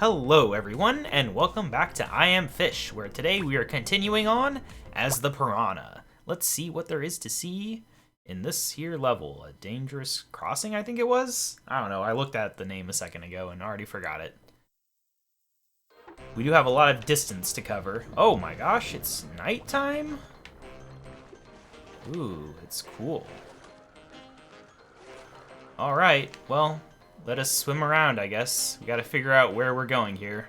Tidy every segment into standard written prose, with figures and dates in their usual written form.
Hello everyone, and welcome back to I Am Fish, where today we are continuing on as the piranha. Let's see what there is to see in this here level. A dangerous crossing, I think it was? I don't know, I looked at the name a second ago and already forgot it. We do have a lot of distance to cover. Oh my gosh, it's nighttime? Ooh, it's cool. Alright, well, let us swim around, I guess. We gotta figure out where we're going here,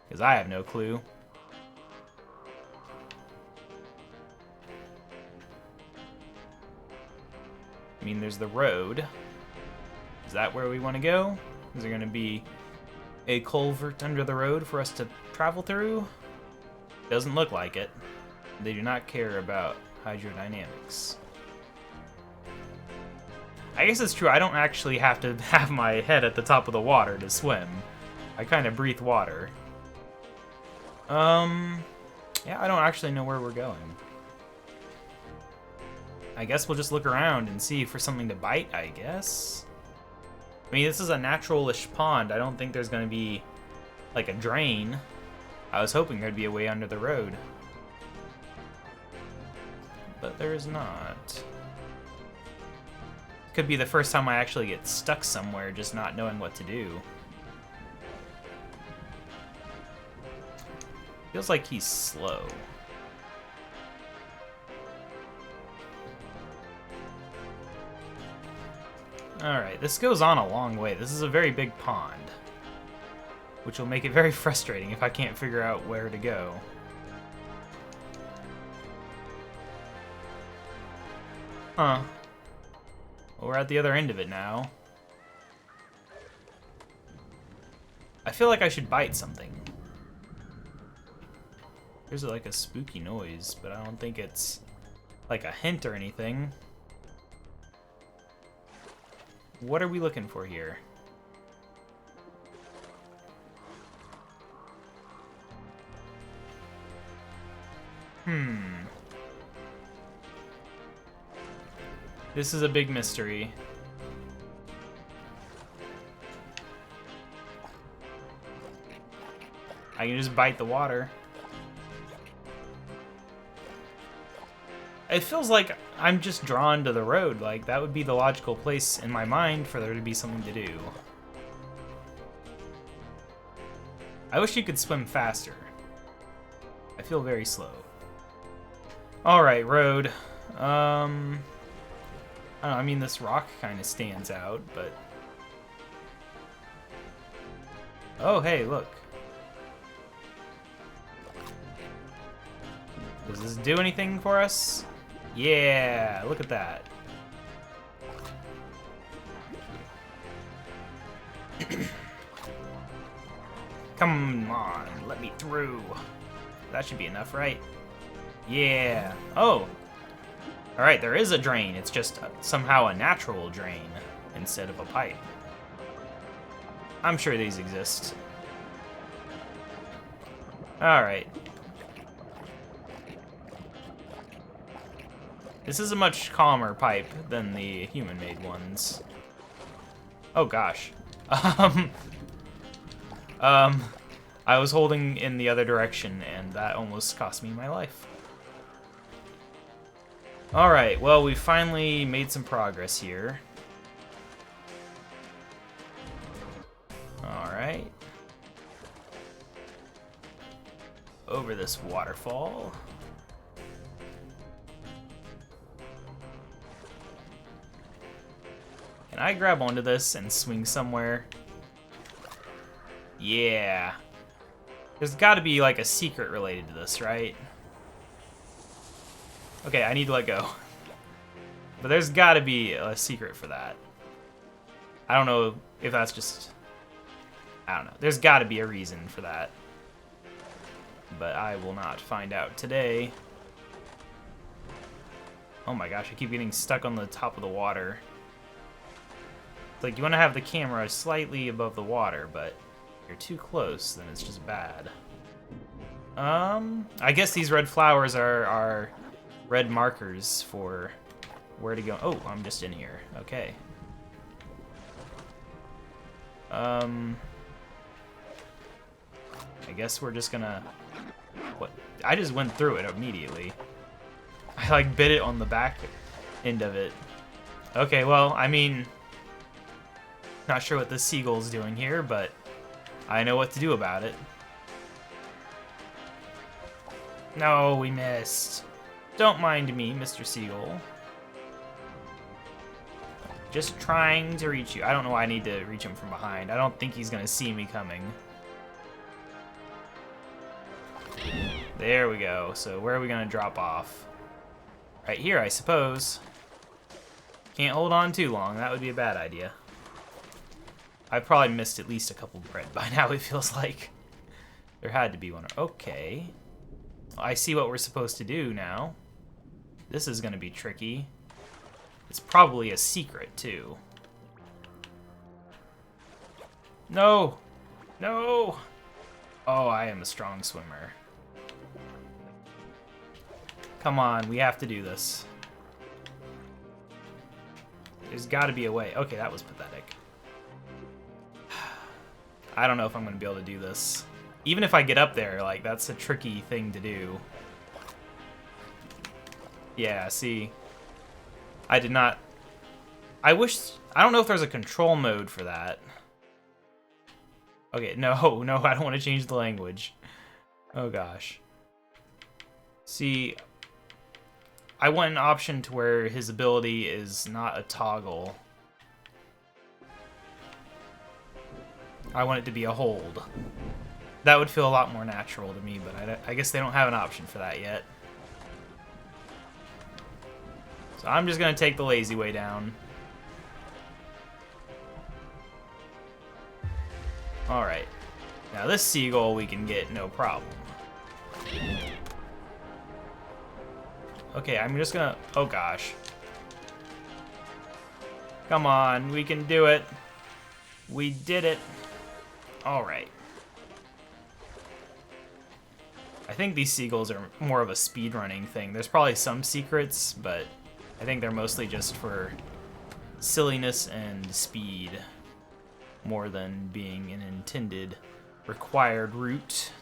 because I have no clue. I mean, there's the road. Is that where we want to go? Is there gonna be a culvert under the road for us to travel through? Doesn't look like it. They do not care about hydrodynamics. I guess it's true, I don't actually have to have my head at the top of the water to swim. I kind of breathe water. Yeah, I don't actually know where we're going. I guess we'll just look around and see for something to bite, I guess. I mean, this is a natural-ish pond. I don't think there's going to be, like, a drain. I was hoping there'd be a way under the road. But there is not. Could be the first time I actually get stuck somewhere, just not knowing what to do. Feels like he's slow. Alright, this goes on a long way. This is a very big pond, which will make it very frustrating if I can't figure out where to go. Huh. Well, we're at the other end of it now. I feel like I should bite something. There's like a spooky noise, but I don't think it's like a hint or anything. What are we looking for here? This is a big mystery. I can just bite the water. It feels like I'm just drawn to the road. Like, that would be the logical place in my mind for there to be something to do. I wish you could swim faster. I feel very slow. Alright, road. I don't know, I mean, this rock kind of stands out, but... Oh, hey, look. Does this do anything for us? Yeah, look at that. Come on, let me through. That should be enough, right? Yeah. Oh. Alright, there is a drain. It's just somehow a natural drain instead of a pipe. I'm sure these exist. Alright. This is a much calmer pipe than the human-made ones. Oh gosh. I was holding in the other direction and that almost cost me my life. Alright, well, we finally made some progress here. Alright. Over this waterfall. Can I grab onto this and swing somewhere? Yeah. There's gotta be like a secret related to this, right? Okay, I need to let go. But there's gotta be a secret for that. I don't know if that's just... I don't know. There's gotta be a reason for that. But I will not find out today. Oh my gosh, I keep getting stuck on the top of the water. It's like you want to have the camera slightly above the water, but if you're too close, then it's just bad. I guess these red flowers are red markers for where to go. Oh, I'm just in here. Okay. I guess we're just gonna... What? I just went through it immediately. I, like, bit it on the back end of it. Okay, well, I mean... Not sure what the seagull's doing here, but I know what to do about it. No, we missed. Don't mind me, Mr. Seagull. Just trying to reach you. I don't know why I need to reach him from behind. I don't think he's gonna see me coming. There we go. So where are we gonna drop off? Right here, I suppose. Can't hold on too long. That would be a bad idea. I've probably missed at least a couple bread by now, it feels like. There had to be one. Okay. I see what we're supposed to do now. This is gonna be tricky. It's probably a secret, too. No! No! Oh, I am a strong swimmer. Come on, we have to do this. There's gotta be a way. Okay, that was pathetic. I don't know if I'm gonna be able to do this. Even if I get up there, like, that's a tricky thing to do. Yeah, see? I did not... I wish... I don't know if there's a control mode for that. Okay, no, I don't want to change the language. Oh, gosh. See... I want an option to where his ability is not a toggle. I want it to be a hold. That would feel a lot more natural to me, but I guess they don't have an option for that yet. So I'm just gonna take the lazy way down. Alright. Now this seagull we can get no problem. Okay, I'm just gonna... Oh gosh. Come on, we can do it. We did it. Alright. I think these seagulls are more of a speedrunning thing. There's probably some secrets, but I think they're mostly just for silliness and speed more than being an intended required route.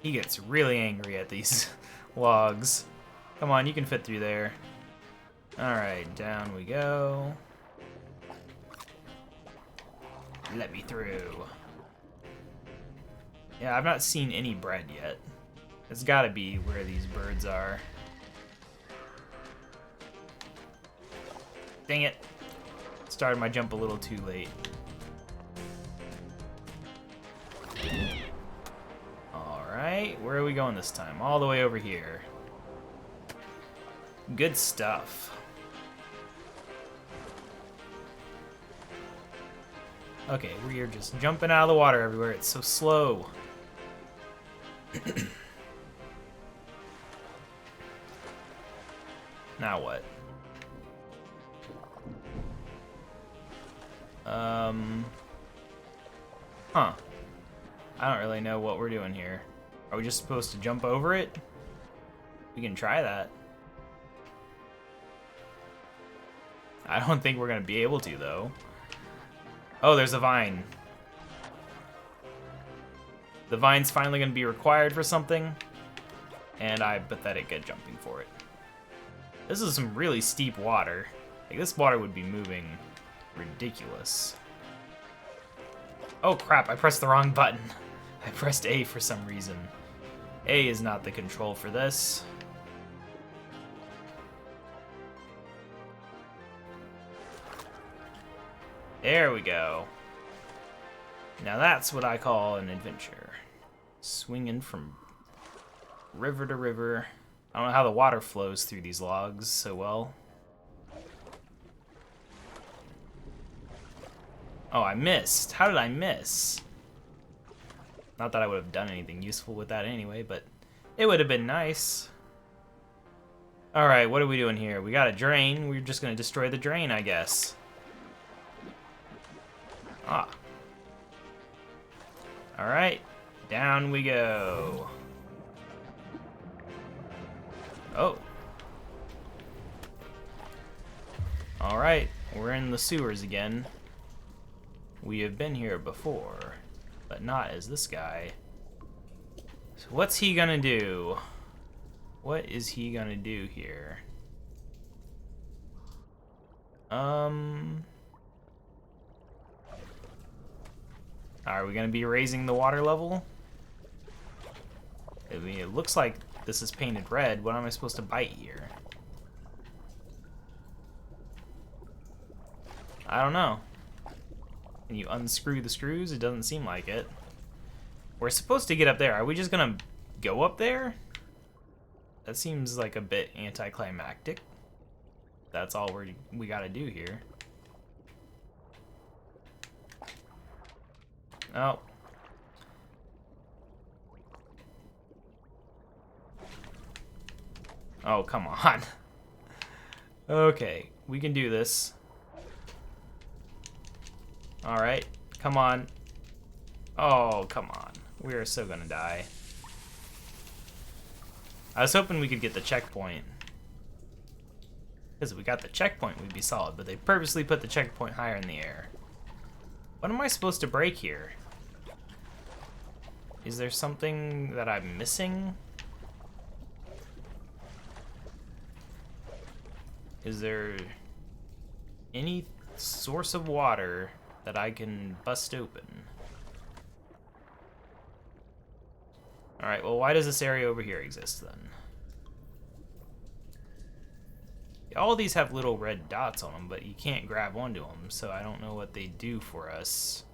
He gets really angry at these logs. Come on, you can fit through there. Alright, down we go. Let me through. Yeah, I've not seen any bread yet. It's gotta be where these birds are. Dang it. Started my jump a little too late. Alright, where are we going this time? All the way over here. Good stuff. Okay, we are just jumping out of the water everywhere. It's so slow. Now what? Huh. I don't really know what we're doing here. Are we just supposed to jump over it? We can try that. I don't think we're gonna be able to, though. Oh, there's a vine. The vine's finally gonna be required for something, and I'm pathetic at jumping for it. This is some really steep water. Like, this water would be moving ridiculous. Oh crap, I pressed the wrong button. I pressed A for some reason. A is not the control for this. There we go. Now that's what I call an adventure. Swinging from river to river. I don't know how the water flows through these logs so well. Oh, I missed. How did I miss? Not that I would have done anything useful with that anyway, but it would have been nice. Alright, what are we doing here? We got a drain. We're just going to destroy the drain, I guess. Ah. Alright, down we go. Oh. Alright, we're in the sewers again. We have been here before, but not as this guy. So what's he gonna do? What is he gonna do here? Are we gonna be raising the water level? I mean, it looks like this is painted red. What am I supposed to bite here? I don't know. Can you unscrew the screws? It doesn't seem like it. We're supposed to get up there. Are we just gonna go up there? That seems like a bit anticlimactic. That's all we gotta do here. Oh. Oh, come on. Okay, we can do this. Alright, come on. Oh, come on. We are so gonna die. I was hoping we could get the checkpoint. Because if we got the checkpoint, we'd be solid, but they purposely put the checkpoint higher in the air. What am I supposed to break here? Is there something that I'm missing? Is there any source of water that I can bust open? Alright, well, why does this area over here exist then? All these have little red dots on them, but you can't grab onto them, so I don't know what they do for us.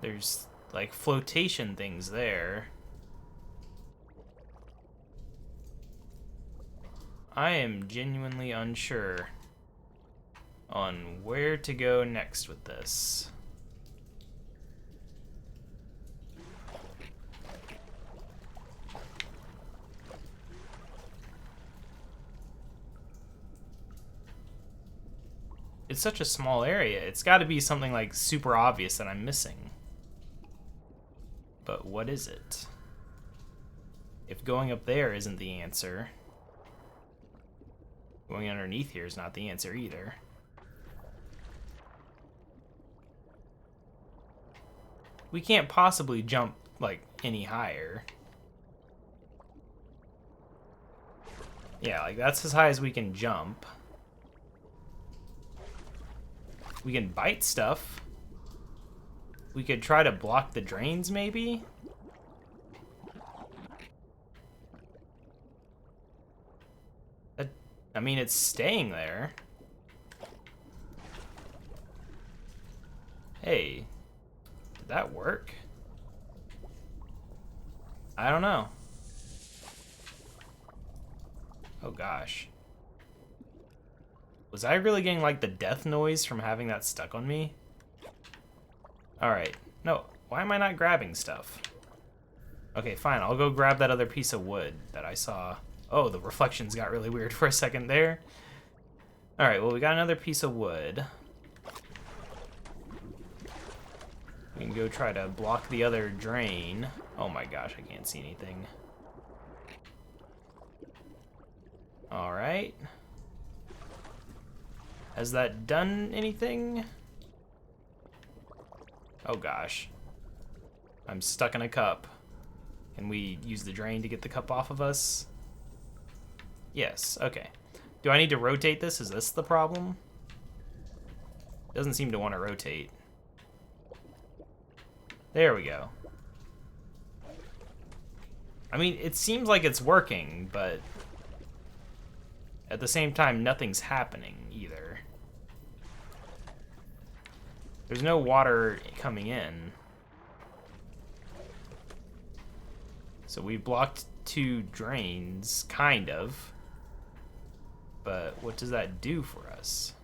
There's, like, flotation things there. I am genuinely unsure on where to go next with this. It's such a small area. It's got to be something like super obvious that I'm missing. But what is it? If going up there isn't the answer, going underneath here is not the answer either. We can't possibly jump, like, any higher. Yeah, like, that's as high as we can jump. We can bite stuff. We could try to block the drains, maybe? I mean, it's staying there. Hey, did that work? I don't know. Oh gosh. Was I really getting like the death noise from having that stuck on me? Alright. No, why am I not grabbing stuff? Okay, fine, I'll go grab that other piece of wood that I saw. Oh, the reflections got really weird for a second there. Alright, well, we got another piece of wood. We can go try to block the other drain. Oh my gosh, I can't see anything. Alright. Has that done anything? Oh gosh. I'm stuck in a cup. Can we use the drain to get the cup off of us? Yes, okay. Do I need to rotate this? Is this the problem? Doesn't seem to want to rotate. There we go. I mean, it seems like it's working, but at the same time, nothing's happening either. There's no water coming in. So we blocked 2 drains, kind of. But what does that do for us?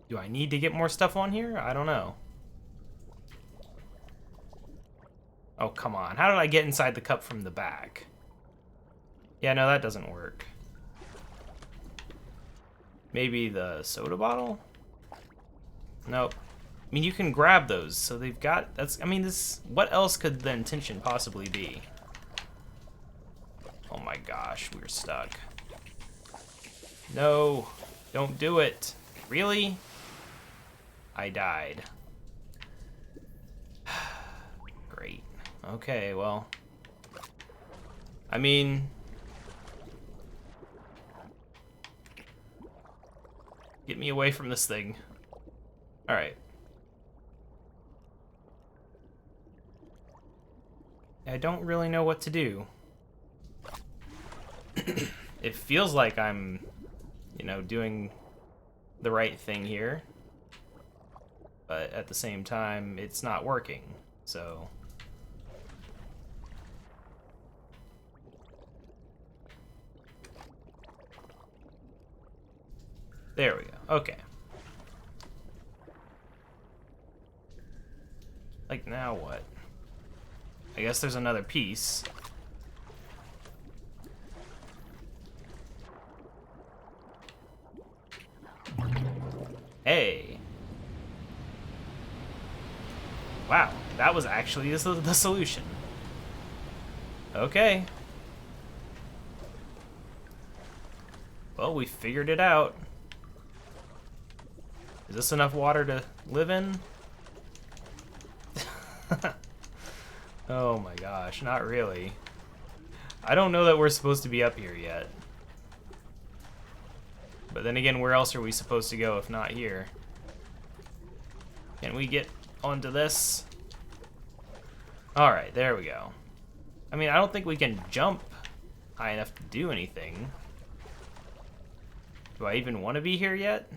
Do I need to get more stuff on here? I don't know. Oh, come on. How did I get inside the cup from the back? Yeah, no, that doesn't work. Maybe the soda bottle? Nope. I mean, you can grab those, so they've got... That's. I mean, this... What else could the intention possibly be? Oh my gosh, we're stuck. No. Don't do it. Really? I died. Great. Okay, well. I mean... Get me away from this thing. Alright. I don't really know what to do. It feels like I'm, you know, doing the right thing here. But at the same time, it's not working. So... There we go. Okay. Like, now what? I guess there's another piece. Hey. Wow, that was actually the solution. Okay. Well, we figured it out. Is this enough water to live in? Oh my gosh, not really. I don't know that we're supposed to be up here yet. But then again, where else are we supposed to go if not here? Can we get onto this? Alright, there we go. I mean, I don't think we can jump high enough to do anything. Do I even want to be here yet?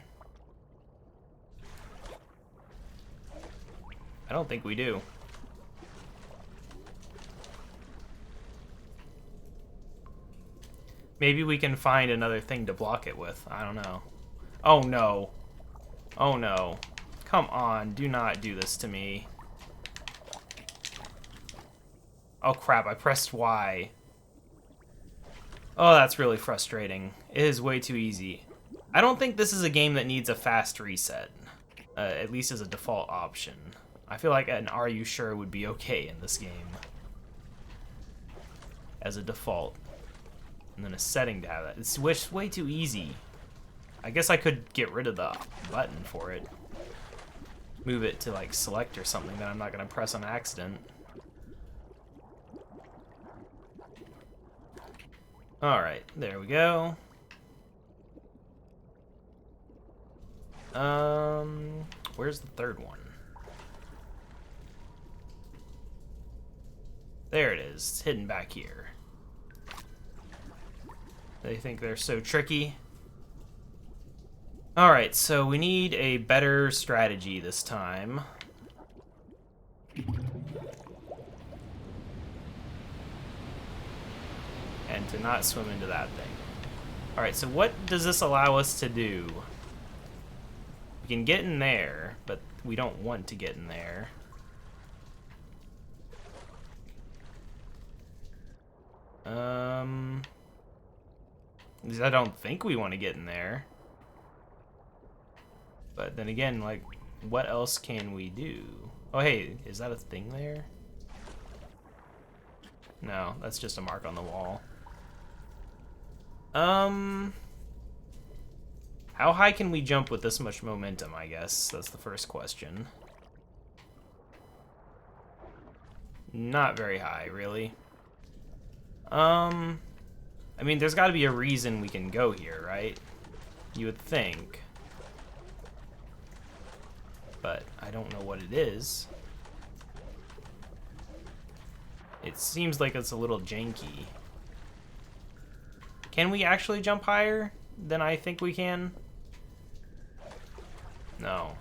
I don't think we do. Maybe we can find another thing to block it with. I don't know. Oh no. Oh no. Come on, do not do this to me. Oh crap, I pressed Y. Oh, that's really frustrating. It is way too easy. I don't think this is a game that needs a fast reset. At least as a default option. I feel like an "Are you sure" would be okay in this game. As a default. And then a setting to have that. It's way too easy. I guess I could get rid of the button for it. Move it to like select or something that I'm not going to press on accident. Alright, there we go. Where's the third one? There it is. It's hidden back here. They think they're so tricky. Alright, so we need a better strategy this time. And to not swim into that thing. Alright, so what does this allow us to do? We can get in there, but we don't want to get in there. I don't think we want to get in there. But then again, like, what else can we do? Oh, hey, is that a thing there? No, that's just a mark on the wall. How high can we jump with this much momentum, I guess? That's the first question. Not very high, really. I mean, there's got to be a reason we can go here, right? You would think. But I don't know what it is. It seems like it's a little janky. Can we actually jump higher than I think we can? No.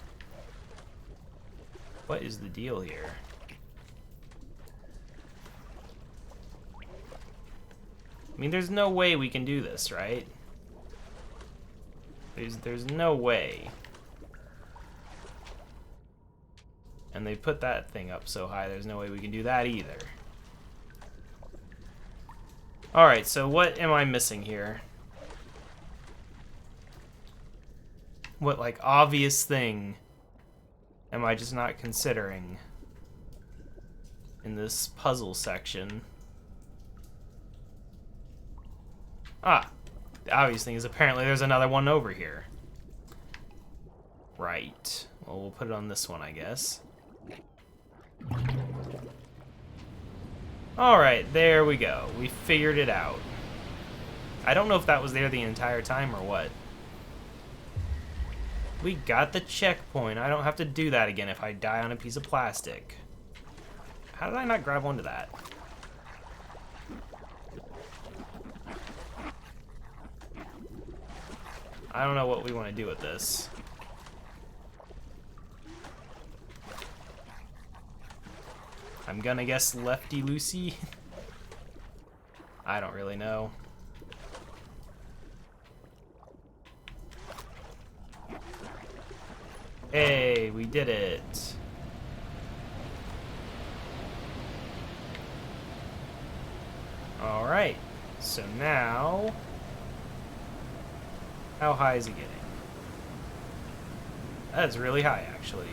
What is the deal here? I mean, there's no way we can do this, right? There's no way. And they put that thing up so high, there's no way we can do that either. Alright, so what am I missing here? What, like, obvious thing am I just not considering in this puzzle section? Ah, the obvious thing is apparently there's another one over here. Right. Well, we'll put it on this one, I guess. Alright, there we go. We figured it out. I don't know if that was there the entire time or what. We got the checkpoint. I don't have to do that again if I die on a piece of plastic. How did I not grab onto that? I don't know what we want to do with this. I'm gonna guess lefty-loosey. I don't really know. Hey, we did it. Alright, so now... How high is it getting? That's really high, actually.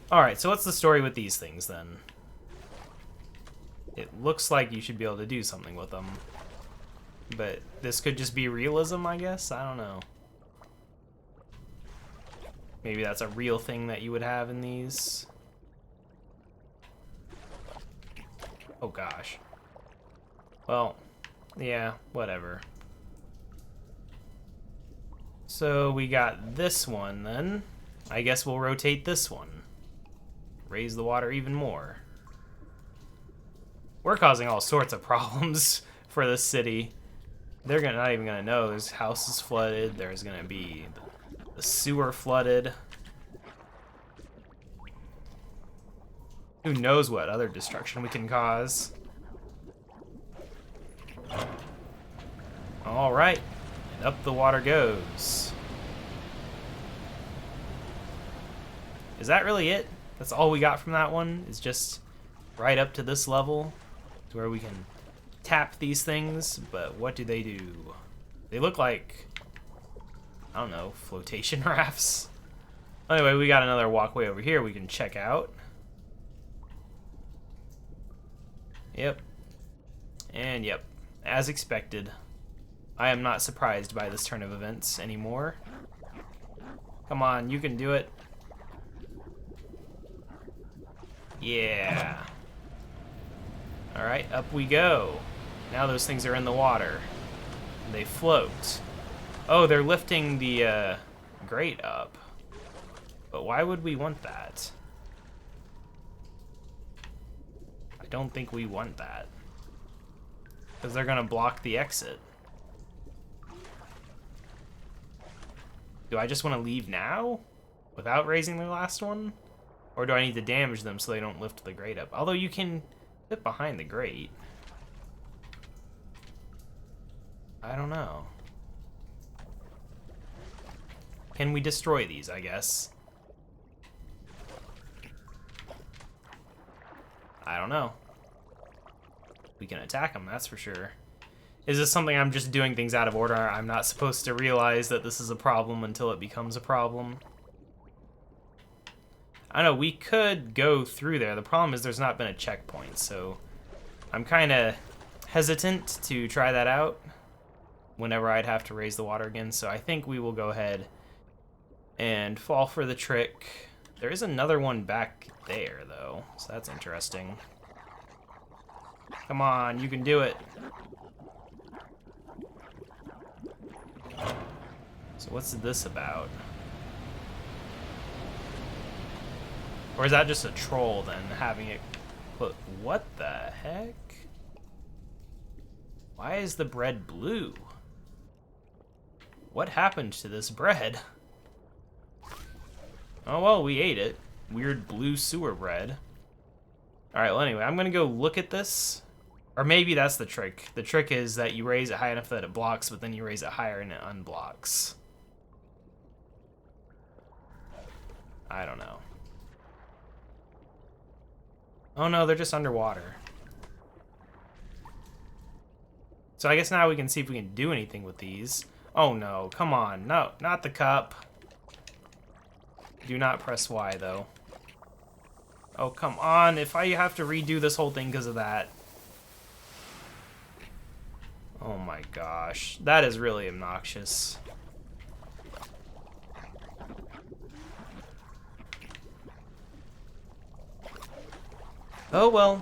Alright, so what's the story with these things, then? It looks like you should be able to do something with them. But this could just be realism, I guess? I don't know. Maybe that's a real thing that you would have in these. Oh gosh. Well, yeah, whatever. So we got this one then. I guess we'll rotate this one. Raise the water even more. We're causing all sorts of problems for this city. They're not even gonna know. There's houses flooded. There's gonna be the sewer flooded. Who knows what other destruction we can cause. Alright, and up the water goes. Is that really it? That's all we got from that one? Is just right up to this level to where we can tap these things, but what do? They look like, I don't know, flotation rafts. Anyway, we got another walkway over here we can check out. Yep. And yep, as expected. I am not surprised by this turn of events anymore. Come on, you can do it. Yeah. Alright, up we go. Now those things are in the water. They float. Oh, they're lifting the grate up. But why would we want that? I don't think we want that. Because they're gonna block the exit. Do I just want to leave now? Without raising the last one? Or do I need to damage them so they don't lift the grate up? Although you can fit behind the grate. I don't know. Can we destroy these, I guess? I don't know. We can attack them, that's for sure. Is this something I'm just doing things out of order? I'm not supposed to realize that this is a problem until it becomes a problem. I don't know, we could go through there. The problem is there's not been a checkpoint, so I'm kind of hesitant to try that out whenever I'd have to raise the water again. So I think we will go ahead and fall for the trick. There is another one back there, though, so that's interesting. Come on, you can do it. So what's this about? Or is that just a troll then, having it put... What the heck? Why is the bread blue? What happened to this bread? Oh well, we ate it. Weird blue sewer bread. Alright, well anyway, I'm gonna go look at this. Or maybe that's the trick. The trick is that you raise it high enough that it blocks, but then you raise it higher and it unblocks. I don't know. Oh no, they're just underwater. So I guess now we can see if we can do anything with these. Oh no, come on. No, not the cup. Do not press Y though. Oh, come on. If I have to redo this whole thing because of that. Oh my gosh. That is really obnoxious. Oh well.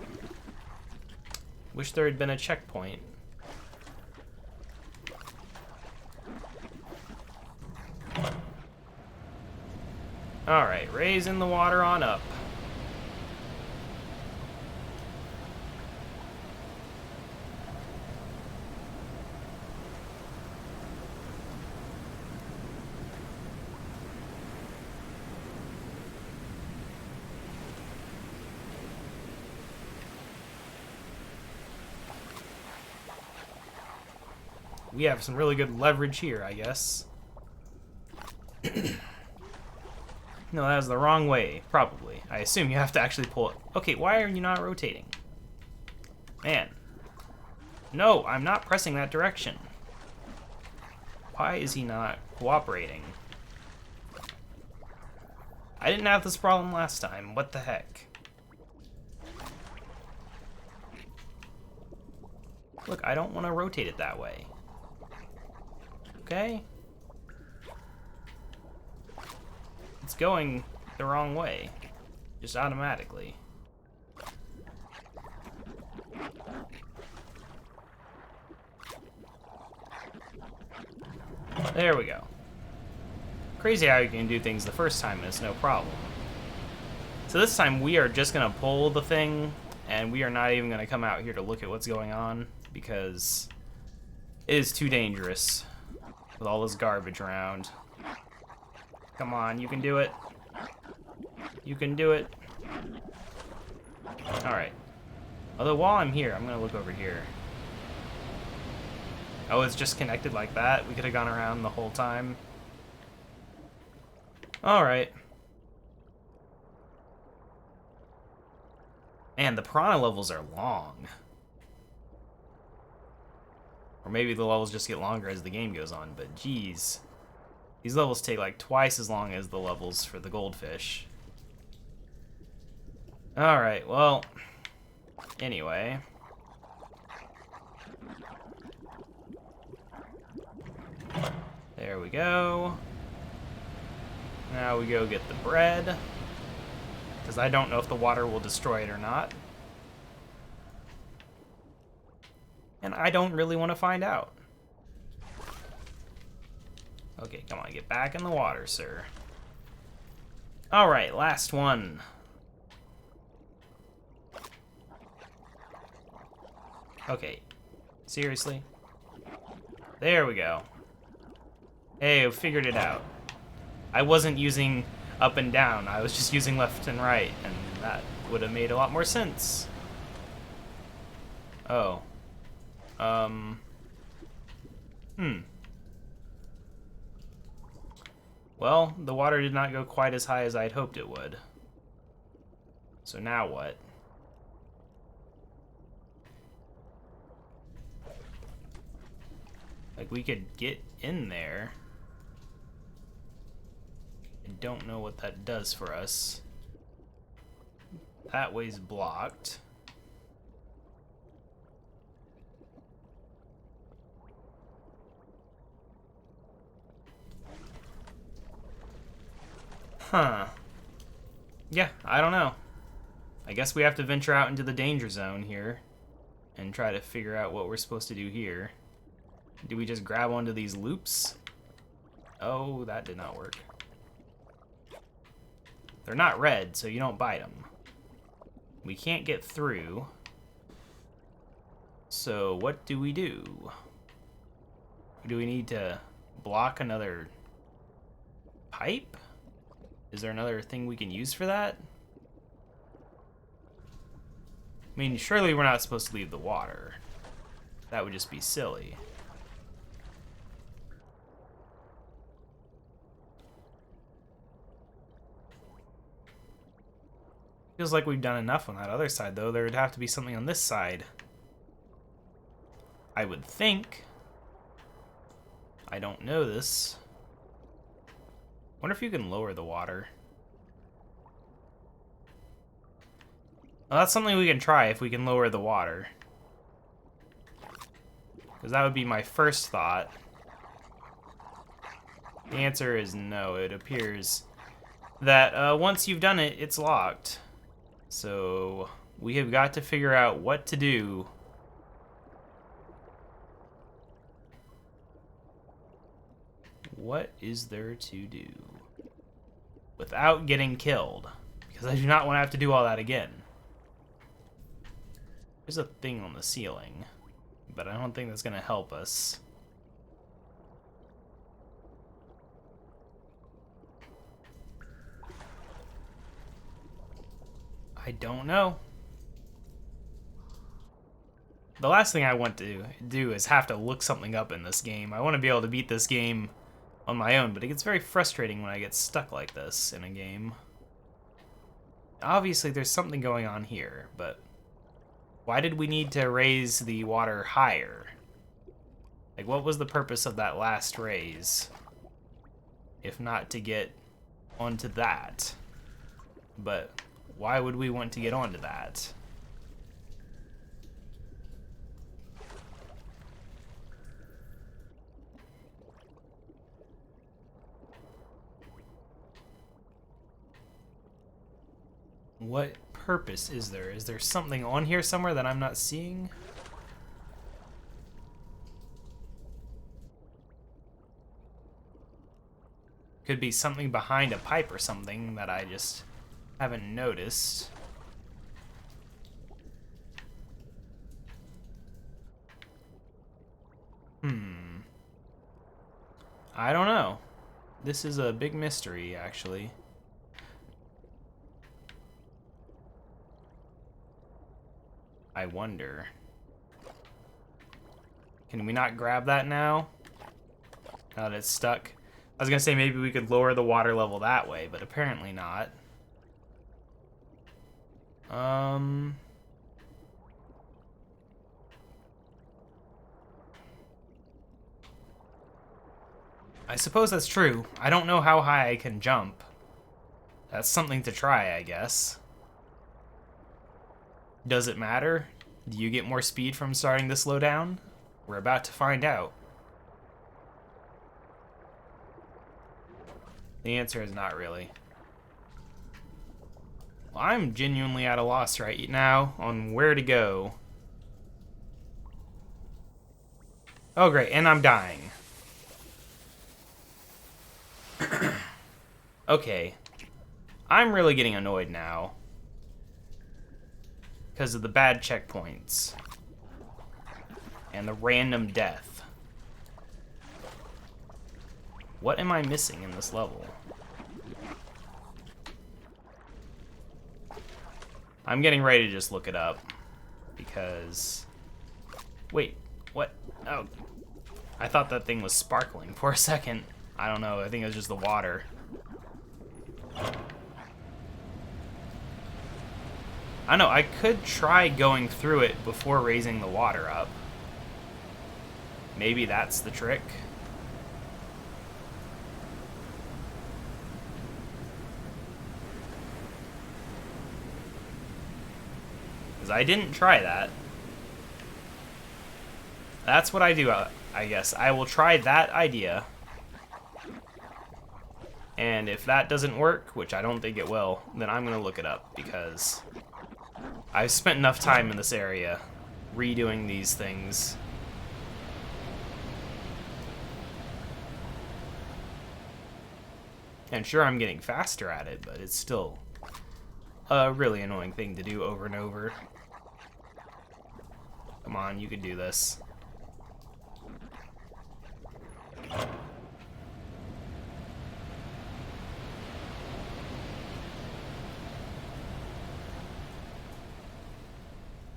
Wish there had been a checkpoint. Alright, raising the water on up. We have some really good leverage here, I guess. No, that was the wrong way, probably. I assume you have to actually pull it. Okay, why are you not rotating? Man. No, I'm not pressing that direction. Why is he not cooperating? I didn't have this problem last time. What the heck? Look, I don't want to rotate it that way. Okay? It's going the wrong way. Just automatically. There we go. Crazy how you can do things the first time and it's no problem. So this time we are just gonna pull the thing and we are not even gonna come out here to look at what's going on because it is too dangerous with all this garbage around. Come on, you can do it. You can do it. Alright. Although while I'm here, I'm gonna look over here. Oh, it's just connected like that? We could have gone around the whole time. Alright. Man, the piranha levels are long. Or maybe the levels just get longer as the game goes on, but geez. These levels take like twice as long as the levels for the goldfish. Alright, well, anyway. There we go. Now we go get the bread. Because I don't know if the water will destroy it or not. And I don't really want to find out. Okay, come on, get back in the water, sir. Alright, last one. Okay, seriously? There we go. Hey, I figured it out. I wasn't using up and down, I was just using left and right, and that would have made a lot more sense. Oh. Well, the water did not go quite as high as I'd hoped it would. So now what? Like, we could get in there. I don't know what that does for us. That way's blocked. Huh. Yeah, I don't know. I guess we have to venture out into the danger zone here and try to figure out what we're supposed to do here. Do we just grab onto these loops? Oh, that did not work. They're not red, so you don't bite them. We can't get through. So what do we do? Do we need to block another pipe? Is there another thing we can use for that? I mean, surely we're not supposed to leave the water. That would just be silly. Feels like we've done enough on that other side, though. There would have to be something on this side. I would think. I don't know this. Wonder if you can lower the water. Well, that's something we can try if we can lower the water. Because that would be my first thought. The answer is no. It appears that once you've done it, it's locked. So we have got to figure out what to do. What is there to do without getting killed? Because I do not want to have to do all that again. There's a thing on the ceiling, but I don't think that's going to help us. I don't know. The last thing I want to do is have to look something up in this game. I want to be able to beat this game on my own, but it gets very frustrating when I get stuck like this in a game. Obviously, there's something going on here, but why did we need to raise the water higher? Like, what was the purpose of that last raise? If not to get onto that. But why would we want to get onto that? What purpose is there? Is there something on here somewhere that I'm not seeing? Could be something behind a pipe or something that I just haven't noticed. I don't know. This is a big mystery, actually. I wonder. Can we not grab that now? Now that it's stuck? I was gonna say maybe we could lower the water level that way, but apparently not. I suppose that's true. I don't know how high I can jump. That's something to try, I guess. Does it matter? Do you get more speed from starting to slow down? We're about to find out. The answer is not really. Well, I'm genuinely at a loss right now on where to go. Oh great, and I'm dying. Okay. I'm really getting annoyed now. Because of the bad checkpoints. And the random death. What am I missing in this level? I'm getting ready to just look it up. Because... Wait, what? Oh. I thought that thing was sparkling for a second. I don't know, I think it was just the water. I know, I could try going through it before raising the water up. Maybe that's the trick. Because I didn't try that. That's what I do, I guess. I will try that idea. And if that doesn't work, which I don't think it will, then I'm going to look it up, because I've spent enough time in this area redoing these things. And sure, I'm getting faster at it, but it's still a really annoying thing to do over and over. Come on, you can do this.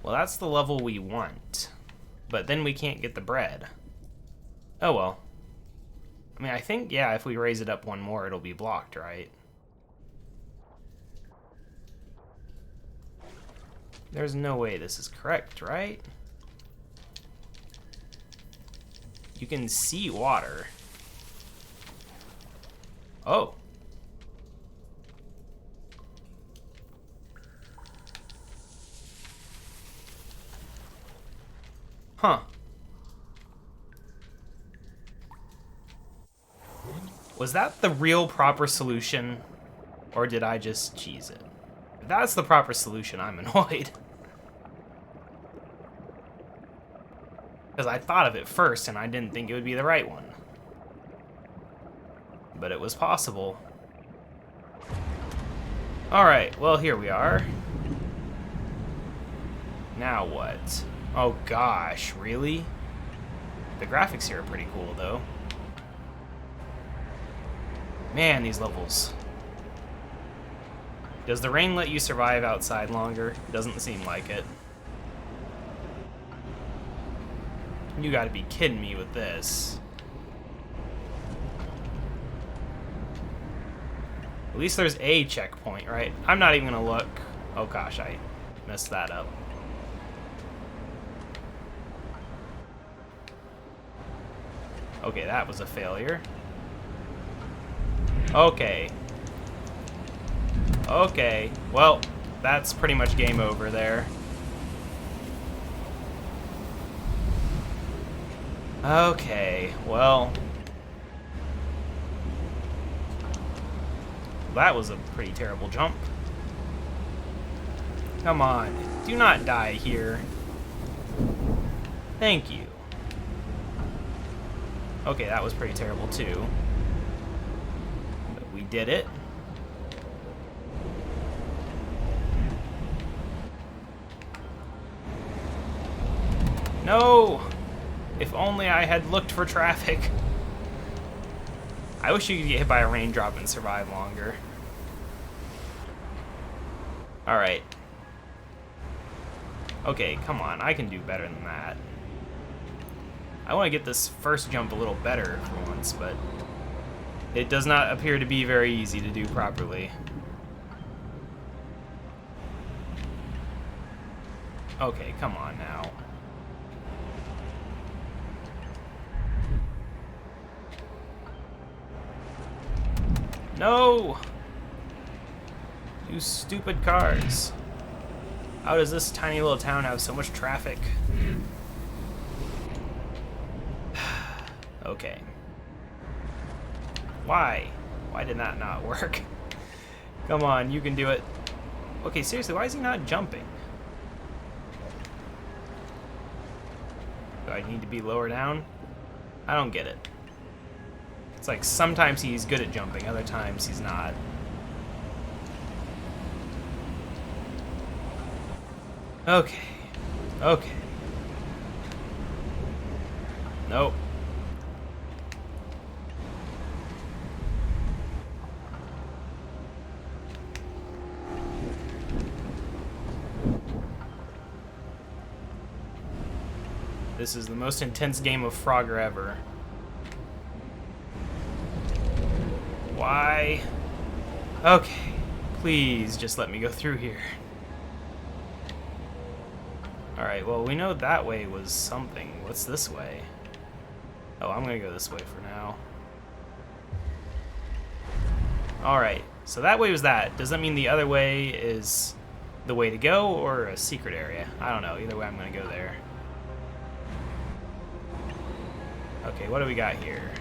Well, that's the level we want. But then we can't get the bread. Oh well. I mean, I think, yeah, if we raise it up one more, it'll be blocked, right? There's no way this is correct, right? You can see water. Oh. Huh. Was that the real proper solution? Or did I just cheese it? If that's the proper solution, I'm annoyed. Because I thought of it first, and I didn't think it would be the right one. But it was possible. Alright, well, here we are. Now what? Oh gosh, really? The graphics here are pretty cool, though. Man, these levels. Does the rain let you survive outside longer? Doesn't seem like it. You gotta be kidding me with this. At least there's a checkpoint, right? I'm not even gonna look. Oh gosh, I messed that up. Okay, that was a failure. Okay. Okay, well, that's pretty much game over there. Okay, well... that was a pretty terrible jump. Come on, do not die here. Thank you. Okay, that was pretty terrible too. But we did it. No! If only I had looked for traffic. I wish you could get hit by a raindrop and survive longer. Alright. Okay, come on. I can do better than that. I want to get this first jump a little better for once, but it does not appear to be very easy to do properly. Okay, come on now. No! You stupid cars. How does this tiny little town have so much traffic? Okay. Why? Why did that not work? Come on, you can do it. Okay, seriously, why is he not jumping? Do I need to be lower down? I don't get it. It's like sometimes he's good at jumping, other times he's not. Okay. Okay. Nope. This is the most intense game of Frogger ever. Why? Okay. Please just let me go through here. Alright, well, we know that way was something. What's this way? Oh, I'm gonna go this way for now. Alright, so that way was that. Does that mean the other way is the way to go or a secret area? I don't know. Either way, I'm gonna go there. Okay, what do we got here?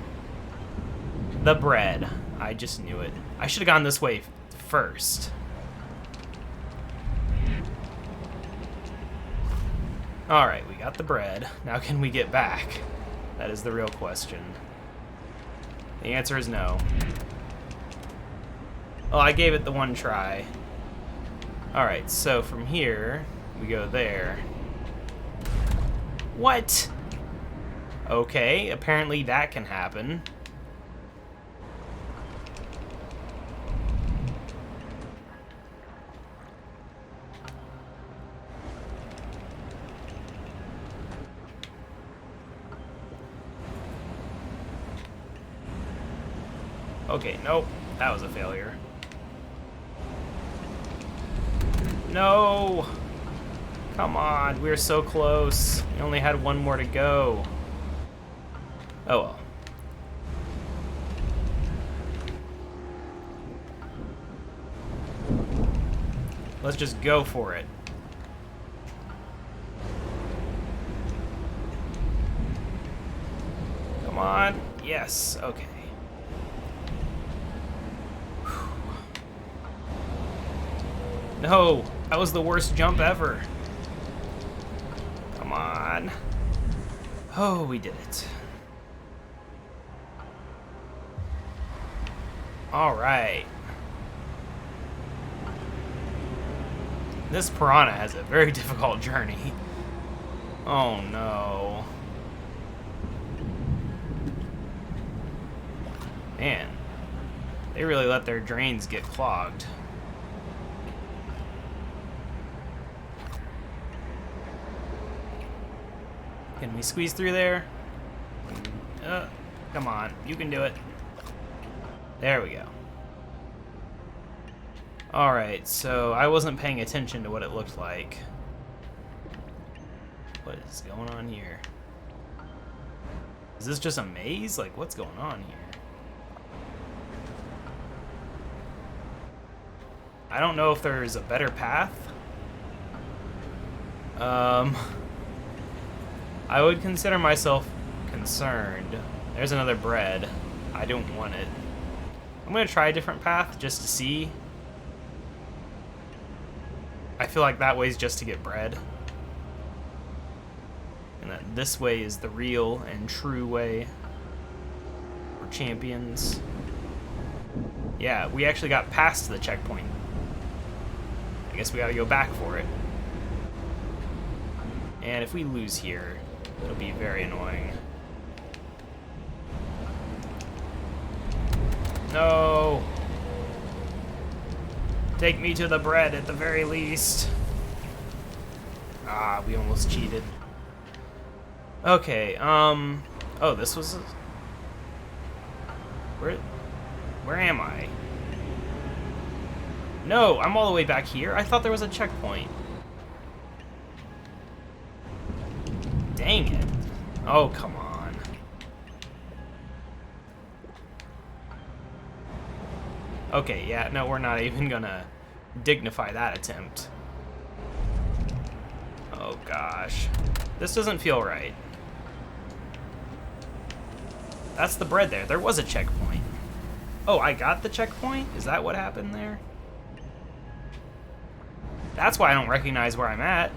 The bread. I just knew it. I should have gone this way first. Alright, we got the bread. Now can we get back? That is the real question. The answer is no. Well, I gave it the one try. Alright, so from here, we go there. What? Okay, apparently that can happen. Okay, nope. That was a failure. No! Come on, we're so close. We only had one more to go. Oh well. Let's just go for it. Come on. Yes. Okay. No, that was the worst jump ever. Come on. Oh, we did it. All right. This piranha has a very difficult journey. Oh no. Man, they really let their drains get clogged. Can we squeeze through there? Come on, you can do it. There we go. Alright, so I wasn't paying attention to what it looked like. What is going on here? Is this just a maze? Like, what's going on here? I don't know if there's a better path. I would consider myself concerned. There's another bread. I don't want it. I'm gonna try a different path just to see. I feel like that way's just to get bread. And that this way is the real and true way. We're champions. Yeah, we actually got past the checkpoint. I guess we gotta go back for it. And if we lose here, it'll be very annoying. No! Take me to the bread at the very least. Ah, we almost cheated. Okay, oh, this was... Where am I? No, I'm all the way back here? I thought there was a checkpoint. Dang it. Oh, come on. Okay, yeah, no, we're not even gonna dignify that attempt. Oh, gosh. This doesn't feel right. That's the bread there. There was a checkpoint. Oh, I got the checkpoint? Is that what happened there? That's why I don't recognize where I'm at.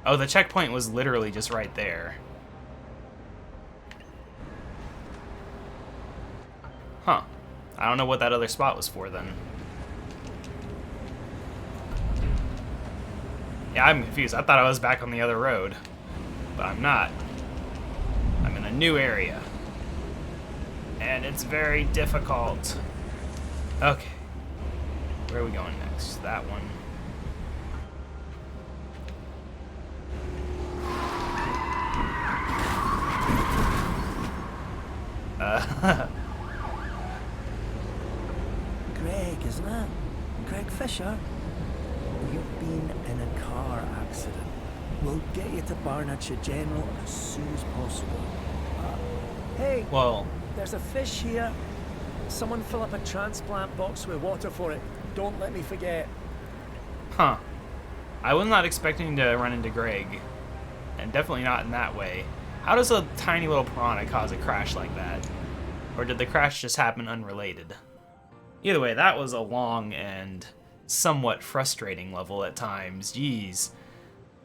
Oh, the checkpoint was literally just right there. Huh. I don't know what that other spot was for then. Yeah, I'm confused. I thought I was back on the other road. But I'm not. I'm in a new area. And it's very difficult. Okay. Where are we going next? That one. Greg, isn't it? Greg Fisher? You've been in a car accident. We'll get you to Barnardshire General as soon as possible. Hey, Well, there's a fish here. Someone fill up a transplant box with water for it. Don't let me forget. huh. I was not expecting to run into Greg. And definitely not in that way. How does a tiny little piranha cause a crash like that? Or did the crash just happen unrelated? Either way, that was a long and somewhat frustrating level at times. Jeez.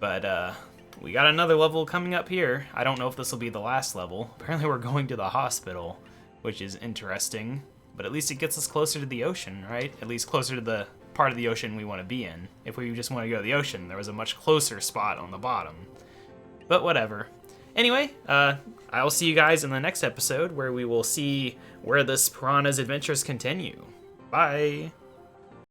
But, we got another level coming up here. I don't know if this will be the last level. Apparently we're going to the hospital, which is interesting. But at least it gets us closer to the ocean, right? At least closer to the part of the ocean we want to be in. If we just want to go to the ocean, there was a much closer spot on the bottom. But whatever. Anyway, I'll see you guys in the next episode where we will see where this piranha's adventures continue. Bye!